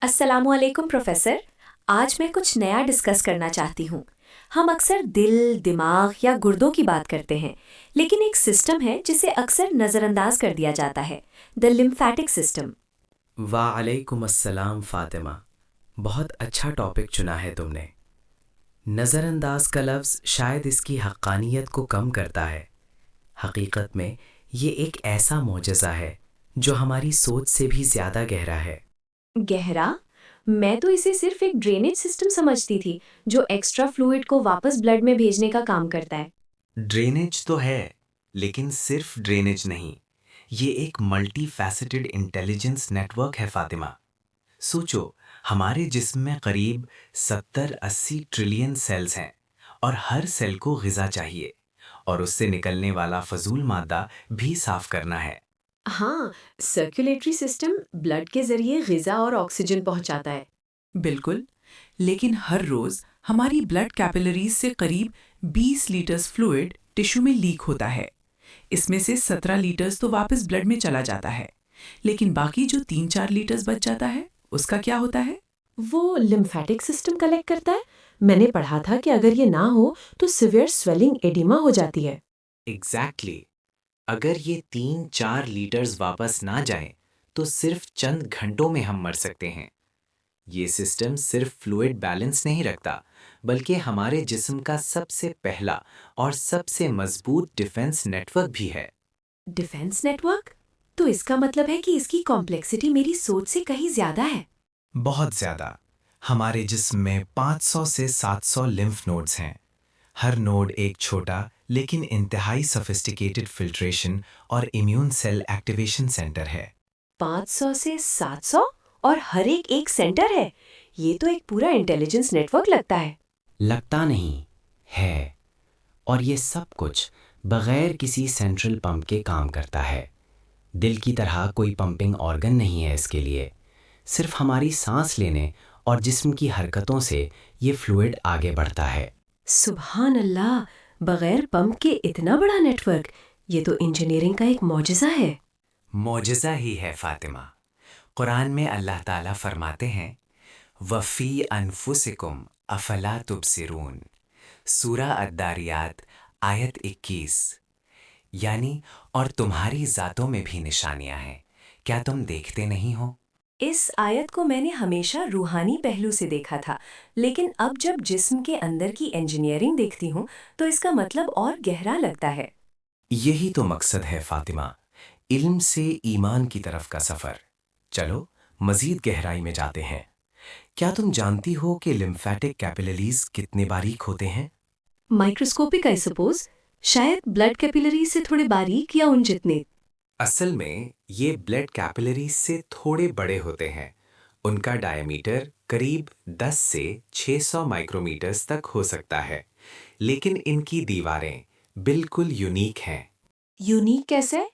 अस्सलामुअलैकुम प्रोफेसर। आज मैं कुछ नया डिस्कस करना चाहती हूँ। हम अक्सर दिल, दिमाग या गुर्दों की बात करते हैं, लेकिन एक सिस्टम है जिसे अक्सर नज़रअंदाज कर दिया जाता है, द लिम्फेटिक सिस्टम। वालेकुम अस्सलाम फातिमा। बहुत अच्छा टॉपिक चुना है तुमने। नज़रअंदाज का लफ्ज़ शायद इसकी हक़ानियत को कम करता है। हकीकत में ये एक ऐसा मोजज़ा है जो हमारी सोच से भी ज़्यादा गहरा है। गहरा? मैं तो इसे सिर्फ एक ड्रेनेज सिस्टम समझती थी, जो एक्स्ट्रा फ्लूइड को वापस ब्लड में भेजने का काम करता है। ड्रेनेज तो है, लेकिन सिर्फ ड्रेनेज नहीं। ये एक मल्टी फैसेटेड इंटेलिजेंस नेटवर्क है फातिमा। सोचो, हमारे जिस्म में करीब 70-80 ट्रिलियन सेल्स हैं और हर सेल को ग़िज़ा चाहिए और उससे निकलने वाला फजूल मादा भी साफ करना है। हाँ, सर्कुलेटरी सिस्टम ब्लड के जरिए ग़िज़ा और ऑक्सीजन पहुंचाता है। बिल्कुल। लेकिन हर रोज हमारी ब्लड कैपिलरीज से करीब 20 लीटर्स फ्लूइड टिश्यू में लीक होता है। इसमें से 17 लीटर्स तो वापस ब्लड में चला जाता है, लेकिन बाकी जो 3-4 लीटर्स बच जाता है उसका क्या होता है? वो लिम्फेटिक सिस्टम कलेक्ट करता है। मैंने पढ़ा था कि अगर ये ना हो तो सिवियर स्वेलिंग एडिमा हो जाती है। एग्जैक्टली। अगर ये 3-4 लीटर्स वापस ना जाएं, तो सिर्फ चंद घंटों में हम मर सकते हैं। ये सिस्टम सिर्फ फ्लूइड बैलेंस नहीं रखता, बल्कि हमारे जिस्म का सबसे पहला और सबसे मजबूत डिफेंस नेटवर्क भी है। Defence network? तो इसका मतलब है कि इसकी कॉम्प्लेक्सिटी मेरी सोच से कहीं ज्यादा है। बहुत ज़्यादा। हमारे जिस्म में 500 से 700 लिम्फ नोड्स हैं। हर नोड एक छोटा लेकिन इंतहाई सोफिस्टिकेटेड फिल्ट्रेशन और इम्यून सेल एक्टिवेशन सेंटर है। 500 से 700 और हर एक सेंटर है। ये तो एक पूरा इंटेलिजेंस नेटवर्क लगता है। लगता नहीं है। और ये सब कुछ बगैर किसी सेंट्रल पंप के काम करता है। दिल की तरह कोई पंपिंग ऑर्गन नहीं है इसके लिए। सिर्फ हमारी सांस लेने और जिस्म की हरकतों से ये फ्लूइड आगे बढ़ता है। सुभान अल्लाह, बगैर पंप के इतना बड़ा नेटवर्क! ये तो इंजीनियरिंग का एक मौजज़ा है। मौजज़ा ही है फातिमा। कुरान में अल्लाह ताला फरमाते हैं, वफ़ी अनफुसिकुम अफला तुबसिरून। सूरा अद्दारियात आयत 21। यानी, और तुम्हारी ज़ातों में भी निशानियां हैं, क्या तुम देखते नहीं हो? इस आयत को मैंने हमेशा रूहानी पहलू से देखा था, लेकिन अब जब जिस्म के अंदर की इंजीनियरिंग देखती हूँ तो इसका मतलब और गहरा लगता है। यही तो मकसद है फातिमा, इल्म से ईमान की तरफ का सफ़र। चलो, मज़ीद गहराई में जाते हैं। क्या तुम जानती हो कि लिम्फेटिक कैपिलरीज कितने बारीक होते हैं? Microscopic I suppose. शायद ब्लड कैपिलरी से थोड़े बारीक या उन जितने। असल में ये ब्लड कैपिलरीज से थोड़े बड़े होते हैं। उनका डायमीटर करीब 10 से 600 माइक्रोमीटर्स तक हो सकता है, लेकिन इनकी दीवारें बिल्कुल यूनिक हैं। यूनिक कैसे?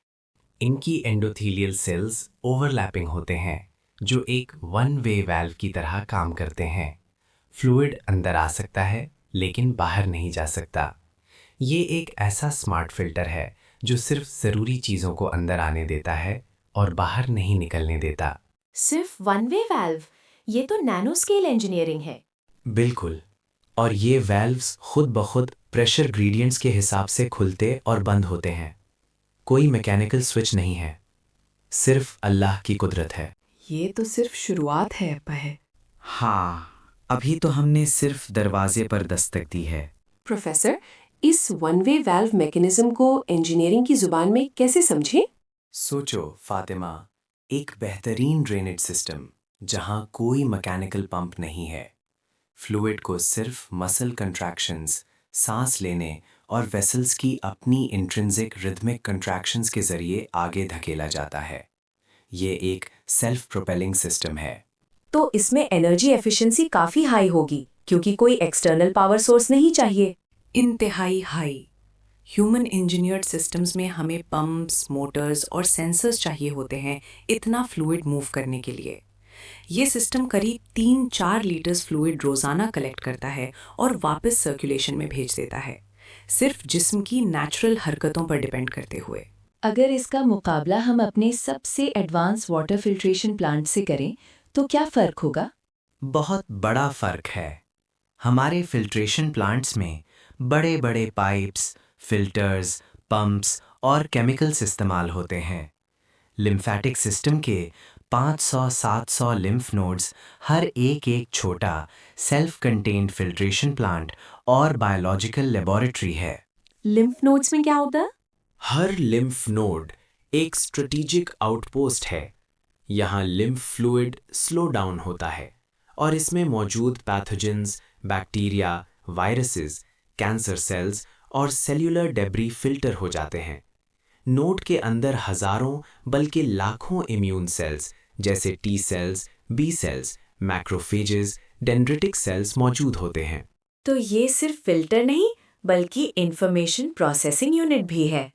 इनकी एंडोथेलियल सेल्स ओवरलैपिंग होते हैं, जो एक वन वे वाल्व की तरह काम करते हैं। फ्लूइड अंदर आ सकता है, लेकिन बाहर नहीं जा सकता। ये एक ऐसा स्मार्ट फिल्टर है जो सिर्फ ज़रूरी चीज़ों को अंदर आने देता है और बाहर नहीं निकलने देता। सिर्फ वन वे वाल्व? ये तो नैनो स्केल इंजीनियरिंग है। बिल्कुल। और ये वाल्व्स खुद ब खुद प्रेशर ग्रेडियंट्स के हिसाब से खुलते और बंद होते हैं। कोई मैकेनिकल स्विच नहीं है, सिर्फ अल्लाह की कुदरत है। ये तो सिर्फ शुरुआत है है। हाँ, अभी तो हमने सिर्फ दरवाजे पर दस्तक दी है। प्रोफेसर, इस वन वे वाल्व मैकेनिज्म को इंजीनियरिंग की जुबान में कैसे समझें? सोचो फातिमा, एक बेहतरीन ड्रेनेज सिस्टम जहां कोई मैकेनिकल पंप नहीं है। फ्लूइड को सिर्फ मसल कंट्रैक्शंस, सांस लेने और वेसल्स की अपनी इंट्रिंसिक रिदमिक कंट्रैक्शंस के जरिए आगे धकेला जाता है। ये एक सेल्फ प्रोपेलिंग सिस्टम है। तो इसमें एनर्जी एफिशिएंसी काफ़ी हाई होगी, क्योंकि कोई एक्सटर्नल पावर सोर्स नहीं चाहिए। इंतहाई हाई। ह्यूमन इंजीनियर्ड सिस्टम्स में हमें पंप्स, मोटर्स और सेंसर्स चाहिए होते हैं इतना फ्लूइड मूव करने के लिए। ये सिस्टम करीब 3-4 लीटर्स फ्लूइड रोज़ाना कलेक्ट करता है और वापस सर्कुलेशन में भेज देता है, सिर्फ जिस्म की नेचुरल हरकतों पर डिपेंड करते हुए। अगर इसका मुकाबला हम अपने सबसे एडवांस वाटर फिल्ट्रेशन प्लांट से करें, तो क्या फर्क होगा? बहुत बड़ा फर्क है। हमारे फिल्ट्रेशन प्लांट्स में बड़े बड़े पाइप्स, फिल्टर्स, पंप्स और केमिकल्स इस्तेमाल होते हैं। लिम्फेटिक सिस्टम के 500-700 लिम्फ नोड्स हर एक एक छोटा सेल्फ कंटेन्ड फिल्ट्रेशन प्लांट और बायोलॉजिकल लेबोरेटरी है। लिम्फ नोड्स में क्या होता है? हर लिम्फ नोड एक स्ट्रेटेजिक आउटपोस्ट है। यहाँ लिम्फ फ्लूइड स्लो डाउन होता है और इसमें मौजूद pathogens, bacteria, viruses, cancer cells और सेल्यूलर डेब्री फिल्टर हो जाते हैं। नोड के अंदर हजारों बल्कि लाखों इम्यून सेल्स जैसे T cells, B cells, macrophages, dendritic cells मौजूद होते हैं। तो ये सिर्फ फिल्टर नहीं बल्कि इंफॉर्मेशन प्रोसेसिंग यूनिट भी है।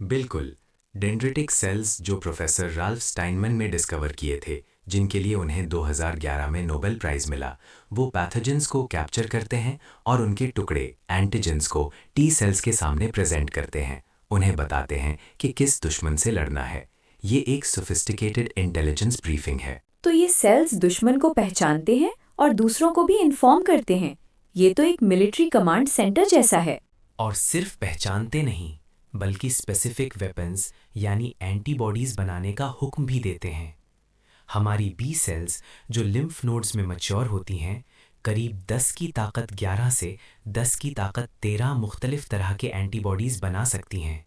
बिल्कुल। डेंड्रिटिक सेल्स जो प्रोफेसर राल्फ स्टाइनमैन ने डिस्कवर किए थे, जिनके लिए उन्हें 2011 में नोबेल प्राइज मिला, वो पैथोजेंस को कैप्चर करते हैं और उनके टुकड़े एंटीजेंस को टी सेल्स के सामने प्रेजेंट करते हैं। उन्हें बताते हैं कि किस दुश्मन से लड़ना है। ये एक सोफिस्टिकेटेड इंटेलिजेंस ब्रीफिंग है। तो ये सेल्स दुश्मन को पहचानते हैं और दूसरों को भी इन्फॉर्म करते हैं। ये तो एक मिलिट्री कमांड सेंटर जैसा है। और सिर्फ पहचानते नहीं बल्कि स्पेसिफिक वेपन्स यानी एंटीबॉडीज बनाने का हुक्म भी देते हैं। हमारी बी सेल्स जो लिम्फ नोड्स में मैच्योर होती हैं, करीब 10 की ताकत 11 से 10 की ताकत 13 मुख्तलिफ तरह के एंटीबॉडीज बना सकती हैं।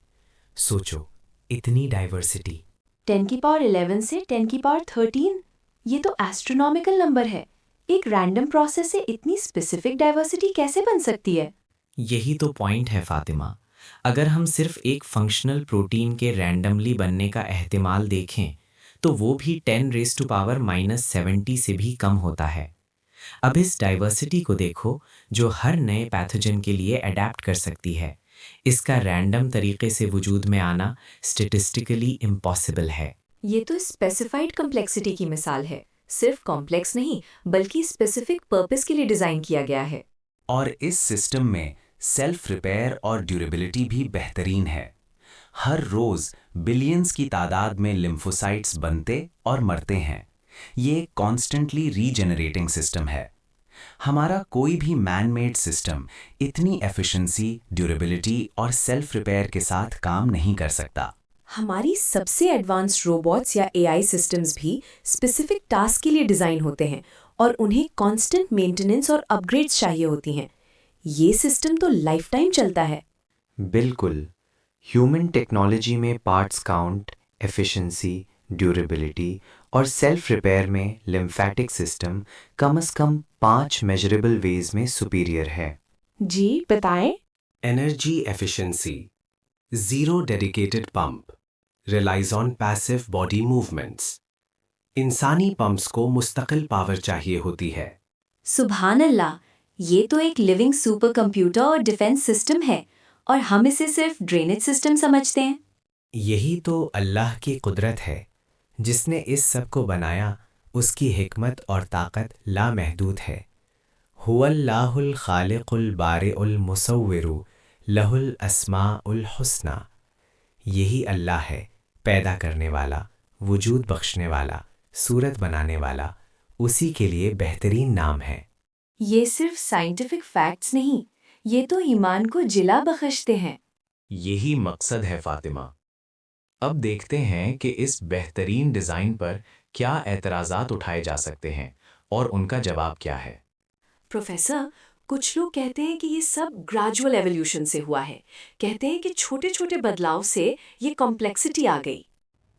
सोचो, इतनी डाइवर्सिटी। 10 की पावर 11 से 10 की पावर 13, ये तो एस्ट्रोनॉमिकल नंबर है। एक रैंडम प्रोसेस से इतनी स्पेसिफिक डाइवर्सिटी कैसे बन सकती है? यही तो पॉइंट है फातिमा। अगर हम सिर्फ एक फंक्शनल प्रोटीन के रैंडमली बनने का एहतिमाल देखें तो वो भी 10⁻⁻70 से भी कम होता है। अब इस डाइवर्सिटी को देखो जो हर नए पैथोजन के लिए अडेप्ट कर सकती है। इसका रैंडम तरीके से वजूद में आना स्टेटिस्टिकली इम्पॉसिबल है। ये तो स्पेसिफाइड कॉम्प्लेक्सिटी की मिसाल है। सिर्फ कॉम्प्लेक्स नहीं बल्कि स्पेसिफिक पर्पस के लिए डिजाइन किया गया है। और इस सिस्टम में सेल्फ रिपेयर और ड्यूरेबिलिटी भी बेहतरीन है। हर रोज बिलियंस की तादाद में लिम्फोसाइट्स बनते और मरते हैं। ये कॉन्स्टेंटली रीजेनरेटिंग सिस्टम है। हमारा कोई भी मैन मेड सिस्टम इतनी एफिशिएंसी, ड्यूरेबिलिटी और सेल्फ रिपेयर के साथ काम नहीं कर सकता। हमारी सबसे एडवांस्ड रोबोट्स या एआई सिस्टम्स भी स्पेसिफिक टास्क के लिए डिजाइन होते हैं और उन्हें कांस्टेंट मेंटेनेंस और अपग्रेड्स चाहिए होती हैं। ये सिस्टम तो लाइफ टाइम चलता है। बिल्कुल। ह्यूमन टेक्नोलॉजी में पार्ट्स काउंट, एफिशिएंसी, ड्यूरेबिलिटी और सेल्फ रिपेयर में लिम्फेटिक सिस्टम कम से कम 5 मेजरेबल वेज में सुपीरियर है। जी बताएं। Energy efficiency, zero dedicated pump, relies on passive body movements. इंसानी पंप्स को मुस्तकिल पावर चाहिए होती है। सुभान अल्लाह, ये तो एक लिविंग सुपर कंप्यूटर और डिफेंस सिस्टम है और हम इसे सिर्फ ड्रेनेज सिस्टम समझते हैं। यही तो अल्लाह की कुदरत है। जिसने इस सब को बनाया उसकी हिकमत और ताकत लामहदूद है। हुवल्लाहुल खालिकुल बारिउल मुसव्विरु लहुल अस्माउल हुस्ना। यही अल्लाह है, पैदा करने वाला, वजूद बख्शने वाला, सूरत बनाने वाला। उसी के लिए बेहतरीन नाम है। ये सिर्फ साइंटिफिक फैक्ट्स नहीं, ये तो ईमान को जिला बख्शते हैं। यही मकसद है फातिमा। अब देखते हैं कि इस बेहतरीन डिज़ाइन पर क्या एतराज़ात उठाए जा सकते हैं और उनका जवाब क्या है। प्रोफेसर, कुछ लोग कहते हैं कि ये सब ग्रेजुअल एवोल्यूशन से हुआ है। कहते हैं कि छोटे छोटे बदलाव से ये कॉम्प्लेक्सिटी आ गई।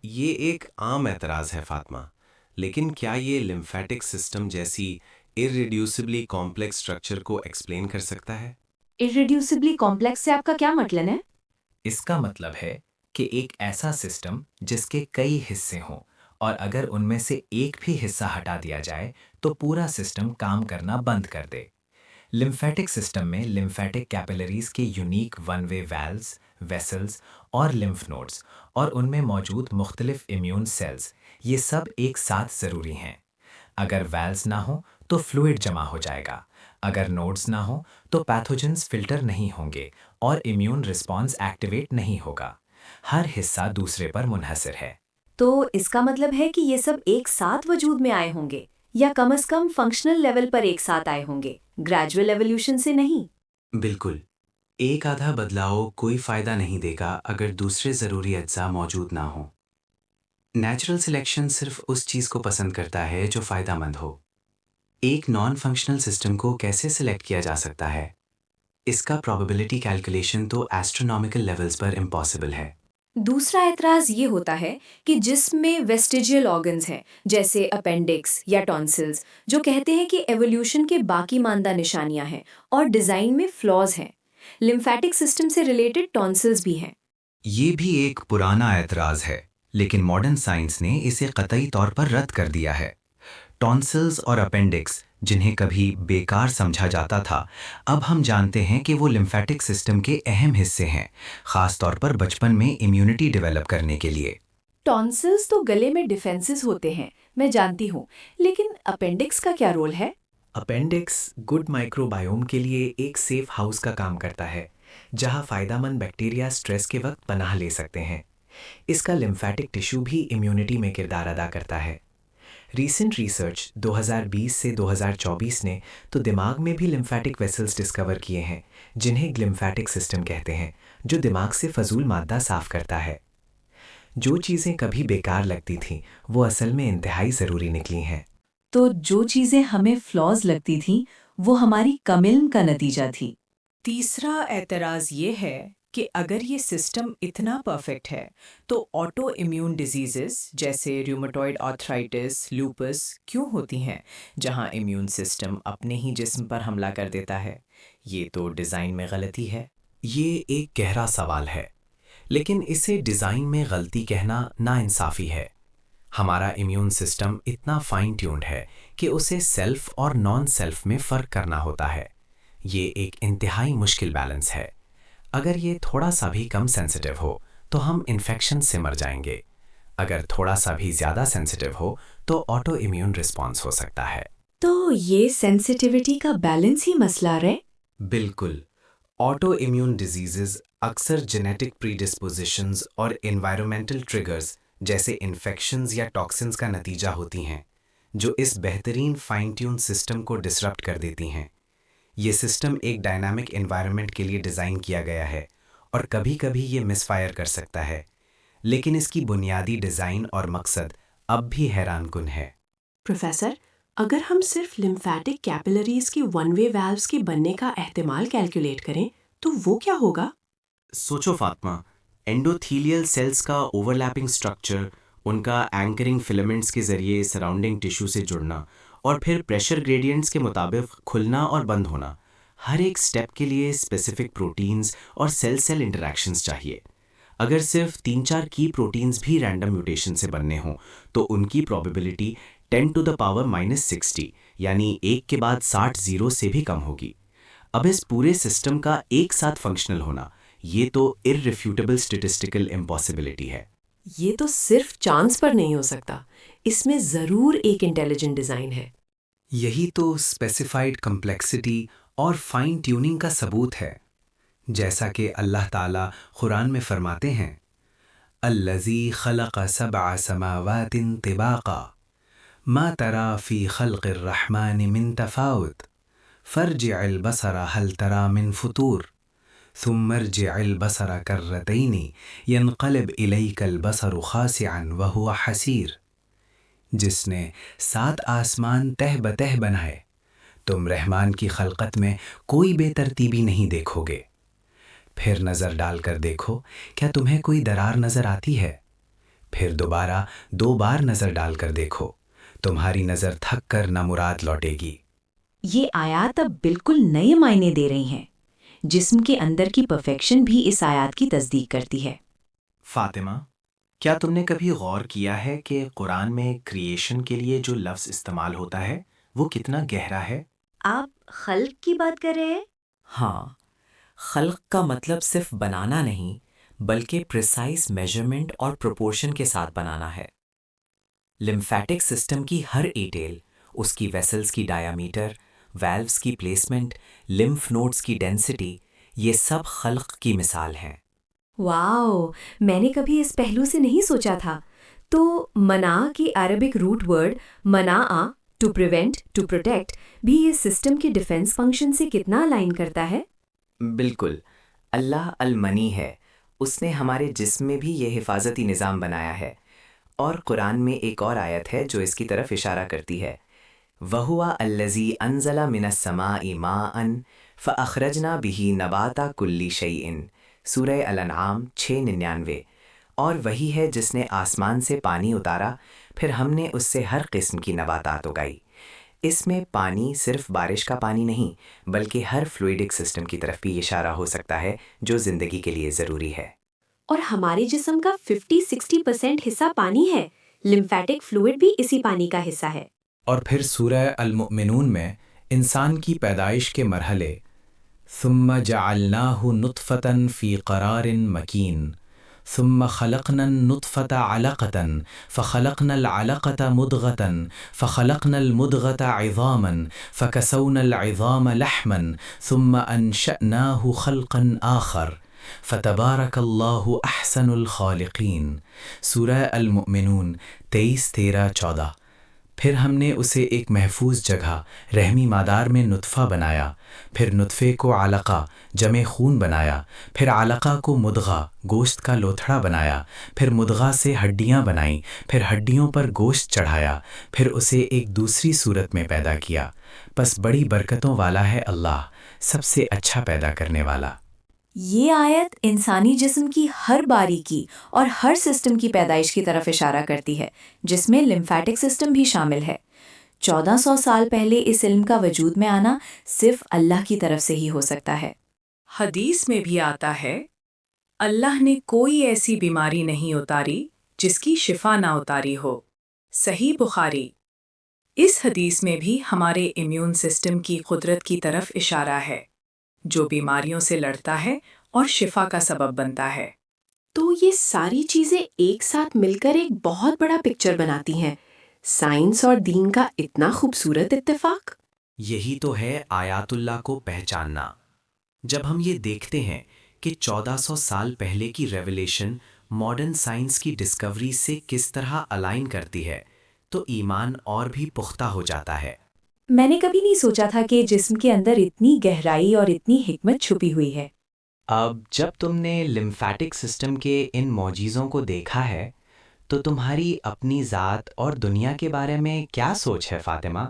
ये एक आम एतराज़ है फातिमा, लेकिन क्या ये लिम्फेटिक सिस्टम जैसी इररिड्यूसिबली कॉम्प्लेक्स स्ट्रक्चर को एक्सप्लेन कर सकता है? इररिड्यूसिबली कॉम्प्लेक्स से आपका क्या मतलब है? इसका मतलब है कि एक ऐसा सिस्टम जिसके कई हिस्से हों और अगर उनमें से एक भी हिस्सा हटा दिया जाए तो पूरा सिस्टम काम करना बंद कर दे। लिम्फेटिक सिस्टम में लिम्फेटिक कैपिलरीज के unique one way valves, vessels और लिम्फ नोड्स और उनमें मौजूद मुख्तलिफ इम्यून सेल्स, ये सब एक साथ ज़रूरी हैं। अगर वैल्व्स ना हो तो फ्लूइड जमा हो जाएगा। अगर नोड्स ना हो तो पैथोजेंस फिल्टर नहीं होंगे और इम्यून रिस्पॉन्स एक्टिवेट नहीं होगा। हर हिस्सा दूसरे पर मुनहसर है। तो इसका मतलब है कि ये सब एक साथ वजूद में आए होंगे, या कम से कम फंक्शनल लेवल पर एक साथ आए होंगे, ग्रेजुअल एवोल्यूशन से नहीं। बिल्कुल। एक आधा बदलाव कोई फायदा नहीं देगा अगर दूसरे ज़रूरी अज्जा मौजूद ना हो। नेचुरल सिलेक्शन सिर्फ उस चीज़ को पसंद करता है जो फ़ायदेमंद हो। एक नॉन फंक्शनल सिस्टम को कैसे सिलेक्ट किया जा सकता है? इसका प्रोबेबिलिटी कैलकुलेशन तो एस्ट्रोनॉमिकल लेवल्स पर इम्पॉसिबल है। दूसरा एतराज़ ये होता है कि जिसमें वेस्टिजियल ऑर्गन्स हैं, जैसे अपेंडिक्स या टॉन्सिल्स, जो कहते हैं कि एवोल्यूशन के बाकी मानदा निशानियां हैं और डिज़ाइन में फ्लॉज हैं। लिम्फेटिक सिस्टम से रिलेटेड टॉन्सिल्स भी हैं। ये भी एक पुराना ऐतराज़ है, लेकिन मॉडर्न साइंस ने इसे कतई तौर पर रद्द कर दिया है। टॉन्सिल्स और अपेंडिक्स, जिन्हें कभी बेकार समझा जाता था, अब हम जानते हैं कि वो लिम्फेटिक सिस्टम के अहम हिस्से हैं, खास तौर पर बचपन में इम्यूनिटी डेवलप करने के लिए। टॉन्सिल्स तो गले में डिफेंसेस होते हैं, मैं जानती हूँ, लेकिन अपेंडिक्स का क्या रोल है? अपेंडिक्स गुड माइक्रोबायोम के लिए एक सेफ हाउस का काम करता है, जहां फायदेमंद बैक्टीरिया स्ट्रेस के वक्त पनाह ले सकते हैं। इसका लिम्फेटिक टिश्यू भी इम्यूनिटी में किरदार अदा करता है। रीसेंट रिसर्च 2020 से 2024 ने तो दिमाग में भी लिम्फेटिक वेसल्स डिस्कवर किए हैं, जिन्हें ग्लिम्फेटिक सिस्टम कहते हैं, जो दिमाग से फजूल मादा साफ करता है। जो चीज़ें कभी बेकार लगती थीं, वो असल में इंतहाई ज़रूरी निकली हैं। तो जो चीज़ें हमें फ्लॉज लगती थीं, वो हमारी कम इल्म का नतीजा थी। तीसरा एतराज़ ये है कि अगर ये सिस्टम इतना परफेक्ट है, तो ऑटो इम्यून डिजीजेस जैसे रूमेटॉइड आर्थराइटिस, लूपस क्यों होती हैं, जहां इम्यून सिस्टम अपने ही जिस्म पर हमला कर देता है? ये तो डिज़ाइन में गलती है। ये एक गहरा सवाल है, लेकिन इसे डिज़ाइन में गलती कहना नाइंसाफ़ी है। हमारा इम्यून सिस्टम इतना फाइन ट्यून्ड है कि उसे सेल्फ और नॉन सेल्फ में फ़र्क करना होता है। ये एक इंतहाई मुश्किल बैलेंस है। अगर ये थोड़ा सा भी कम सेंसिटिव हो तो हम इन्फेक्शन से मर जाएंगे। अगर थोड़ा सा भी ज़्यादा सेंसिटिव हो तो ऑटो इम्यून रिस्पॉन्स हो सकता है। तो ये सेंसिटिविटी का बैलेंस ही मसला रहे। बिल्कुल। ऑटो इम्यून डिजीजेस अक्सर जेनेटिक प्रीडिस्पोजिशंस और एनवायरमेंटल ट्रिगर्स जैसे इन्फेक्शंस या टॉक्सिन्स का नतीजा होती हैं, जो इस बेहतरीन फाइन ट्यून सिस्टम को डिसरप्ट कर देती हैं। ये सिस्टम एक डायनामिक एनवायरनमेंट के लिए डिज़ाइन किया गया है और कभी-कभी ये मिसफायर कर सकता है, लेकिन इसकी बुनियादी डिज़ाइन और मकसद अब भी हैरानकुन है। प्रोफेसर, अगर हम सिर्फ लिम्फेटिक कैपिलरीज की वन वे वाल्व्स के बनने का एहतिमाल कैलकुलेट करें, तो वो क्या होगा? सोचो फातिमा, एंडोथीलियल सेल्स का ओवरलैपिंग स्ट्रक्चर, उनका एंकरिंग फिलामेंट्स के जरिए सराउंडिंग टिश्यू से जुड़ना और फिर प्रेशर ग्रेडियंट्स के मुताबिक खुलना और बंद होना। हर एक स्टेप के लिए स्पेसिफिक प्रोटीन्स और सेल सेल इंटरैक्शंस चाहिए। अगर सिर्फ 3-4 की प्रोटीन्स भी रैंडम म्यूटेशन से बनने हों तो उनकी प्रोबेबिलिटी 10 टू द पावर -60 यानी 1 के बाद 60 जीरो से भी कम होगी। अब इस पूरे सिस्टम का एक साथ फंक्शनल होना, ये तो इररिफ्यूटेबल स्टैटिस्टिकल इम्पॉसिबिलिटी है। ये तो सिर्फ चांस पर नहीं हो सकता, इसमें ज़रूर एक इंटेलिजेंट डिज़ाइन है। यही तो स्पेसिफाइड कम्प्लेक्सिटी और फाइन ट्यूनिंग का सबूत है। जैसा कि अल्लाह ताला कुरान में फरमाते हैं, अल्लज़ी खलक़ सबअ समावातिन तिबाक़ा मा तरा फ़ी ख़ल्क़िर रहमानि मिन तफ़ावुत फ़र्जिअल बसरा हल तरा मिन फ़ुतूर थुम्म अर्जिअल बसरा कर्रतैनि यनक़लिब इलैकल बसरु ख़ासिअन व हुवा हसीर। जिसने 7 आसमान तह बतह बनाए, तुम रहमान की खलकत में कोई बेतरतीबी नहीं देखोगे। फिर नज़र डालकर देखो, क्या तुम्हें कोई दरार नज़र आती है? फिर दोबारा 2 बार नज़र डालकर देखो, तुम्हारी नज़र थक कर नामुराद लौटेगी। ये आयात अब बिल्कुल नए मायने दे रही हैं। जिस्म के अंदर की परफेक्शन भी इस आयात की तस्दीक करती है। फातिमा, क्या तुमने कभी गौर किया है कि कुरान में क्रिएशन के लिए जो लफ्ज़ इस्तेमाल होता है वो कितना गहरा है? आप खल्क की बात कर रहे हैं? हाँ, खल्क का मतलब सिर्फ बनाना नहीं, बल्कि प्रिसाइज मेजरमेंट और प्रोपोर्शन के साथ बनाना है। लिम्फेटिक सिस्टम की हर डिटेल, उसकी वेसल्स की डायामीटर, वाल्व्स की प्लेसमेंट, लिम्फ नोड्स की डेंसिटी, ये सब खल्क की मिसाल हैं। वाओ, मैंने कभी इस पहलू से नहीं सोचा था। तो मना की अरबिक रूट वर्ड मनाआ टू प्रिवेंट, टू प्रोटेक्ट भी ये सिस्टम के डिफेंस फंक्शन से कितना अलाइन करता है? बिल्कुल। अल्लाह अल-मनी है, उसने हमारे जिस्म में भी ये हिफाजती निज़ाम बनाया है। और कुरान में एक और आयत है जो इसकी तरफ इशारा करती है, वहुआ अल्लज़ी अनज़ला मिनस समाई माअन फ़अख़रजना बिही नबाता कुल्ली शैइन, सूरह अल-अनआम 699। और वही है जिसने आसमान से पानी उतारा, फिर हमने उससे हर किस्म की नबातात उगाई। इसमें पानी सिर्फ बारिश का पानी नहीं, बल्कि हर फ्लूइडिक सिस्टम की तरफ भी इशारा हो सकता है जो ज़िंदगी के लिए ज़रूरी है। और हमारे जिस्म का 50-60% हिस्सा पानी है। लिम्फेटिक फ्लूइड भी इसी पानी का हिस्सा है। और फिर सूरह अल-मुमिनून में इंसान की पैदाइश के मरहले, सुम्मा जअलनाहु नुत्फ़तन फ़ी क़रारिन मकीन, सुम्मा ख़लक़नन नुत्फ़त अलक़तन फ़ख़लक़नल अलक़त मुद्ग़तन फ़ख़लक़नल मुद्ग़त इज़ामन फ़कसौनल इज़ाम लहमन सुम्मा अंशअनाहु ख़ल्क़न आख़र फ़तबारकल्लाहु अहसनुल ख़ालिक़ीन, सूरह अल-मुमिनून 23, 13, 14। फिर हमने उसे एक महफूज जगह रहमी मादार में नुत्फ़ा बनाया, फिर नुत्फ़े को अलक़ा जमे खून बनाया, फिर अलक़ा को मुद्ग़ा गोश्त का लोथड़ा बनाया, फिर मुद्ग़ा से हड्डियाँ बनाईं, फिर हड्डियों पर गोश्त चढ़ाया, फिर उसे एक दूसरी सूरत में पैदा किया। बस बड़ी बरकतों वाला है अल्लाह, सबसे अच्छा पैदा करने वाला। ये आयत इंसानी जिस्म की हर बारीकी और हर सिस्टम की पैदाइश की तरफ इशारा करती है, जिसमें लिम्फेटिक सिस्टम भी शामिल है। 1400 साल पहले इस इल्म का वजूद में आना सिर्फ अल्लाह की तरफ से ही हो सकता है। हदीस में भी आता है, अल्लाह ने कोई ऐसी बीमारी नहीं उतारी जिसकी शिफा ना उतारी हो। सही बुखारी। इस हदीस में भी हमारे इम्यून सिस्टम की कुदरत की तरफ इशारा है, जो बीमारियों से लड़ता है और शिफा का सबब बनता है। तो ये सारी चीजें एक साथ मिलकर एक बहुत बड़ा पिक्चर बनाती हैं। साइंस और दीन का इतना खूबसूरत इत्तेफाक। यही तो है आयातुल्लाह को पहचानना। जब हम ये देखते हैं कि 1400 साल पहले की रेवलेशन मॉडर्न साइंस की डिस्कवरी से किस तरह अलाइन करती है, तो ईमान और भी पुख्ता हो जाता है। मैंने कभी नहीं सोचा था कि जिस्म के अंदर इतनी गहराई और इतनी हिकमत छुपी हुई है। अब जब तुमने लिम्फेटिक सिस्टम के इन मौजीज़ों को देखा है, तो तुम्हारी अपनी ज़ात और दुनिया के बारे में क्या सोच है फातिमा?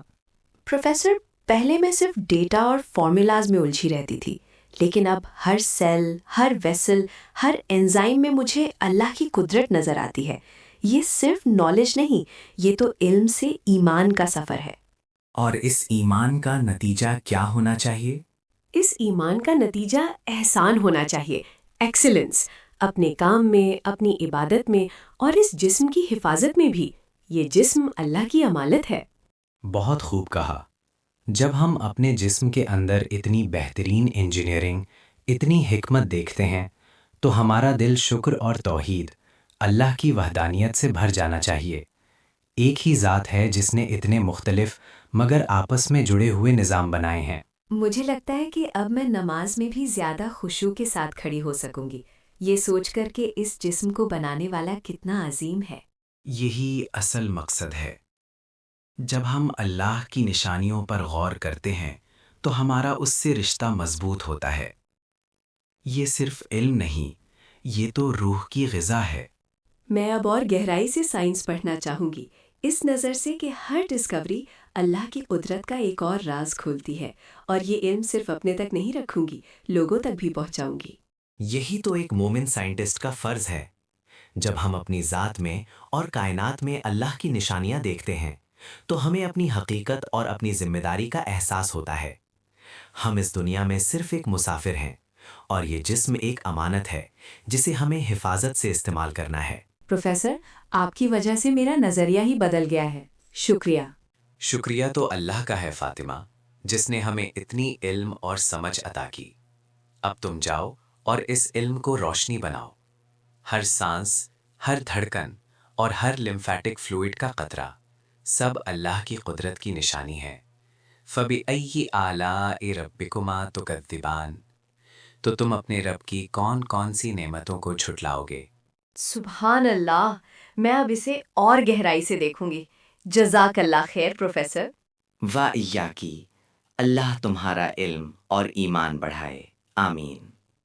प्रोफेसर, पहले मैं सिर्फ डेटा और फॉर्मूलाज में उलझी रहती थी, लेकिन अब हर सेल, हर वेसल, हर एंजाइम में मुझे अल्लाह की कुदरत नज़र आती है। ये सिर्फ नॉलेज नहीं, ये तो इल्म से ईमान का सफ़र है। और इस ईमान का नतीजा क्या होना चाहिए? इस ईमान का नतीजा एहसान होना चाहिए, एक्सीलेंस, अपने काम में, अपनी इबादत में और इस जिस्म की हिफाजत में भी। ये जिस्म अल्लाह की अमानत है। बहुत खूब कहा। जब हम अपने जिस्म के अंदर इतनी बेहतरीन इंजीनियरिंग, इतनी हिकमत देखते हैं, तो हमारा दिल शुक्र और तौहीद, अल्लाह की वहदानियत से भर जाना चाहिए। एक ही ज़ात है जिसने इतने मुख्तलिफ मगर आपस में जुड़े हुए निज़ाम बनाए हैं। मुझे लगता है कि अब मैं नमाज में भी ज़्यादा खुशू के साथ खड़ी हो सकूंगी, ये सोचकर कि इस जिस्म को बनाने वाला कितना अजीम है। यही असल मकसद है। जब हम अल्लाह की निशानियों पर गौर करते हैं, तो हमारा उससे रिश्ता मजबूत होता है। ये सिर्फ इल्म नहीं, ये तो रूह की ग़िज़ा है। मैं अब और गहराई से साइंस पढ़ना चाहूँगी, इस नज़र से कि हर डिस्कवरी अल्लाह की कुदरत का एक और राज खोलती है, और ये इल्म सिर्फ अपने तक नहीं रखूंगी, लोगों तक भी पहुंचाऊंगी। यही तो एक मोमिन साइंटिस्ट का फ़र्ज़ है। जब हम अपनी ज़ात में और कायनात में अल्लाह की निशानियां देखते हैं, तो हमें अपनी हकीकत और अपनी जिम्मेदारी का एहसास होता है। हम इस दुनिया में सिर्फ एक मुसाफिर हैं, और ये जिस्म एक अमानत है जिसे हमें हिफाजत से इस्तेमाल करना है। प्रोफेसर, आपकी वजह से मेरा नज़रिया ही बदल गया है। शुक्रिया। शुक्रिया तो अल्लाह का है फातिमा, जिसने हमें इतनी इल्म और समझ अता की। अब तुम जाओ और इस इल्म को रोशनी बनाओ। हर सांस, हर धड़कन और हर लिम्फेटिक फ्लूइड का कतरा सब अल्लाह की कुदरत की निशानी है। फ़बिअय्यि आलाइ रब्बिकुमा तुकज़्ज़िबान, तो तुम अपने रब की कौन कौन सी नेमतों को झुटलाओगे? सुभान अल्लाह, मैं अब इसे और गहराई से देखूंगी। जज़ाकल्लाह खैर प्रोफेसर। व इय्याकी। अल्लाह तुम्हारा इल्म और ईमान बढ़ाए। आमीन।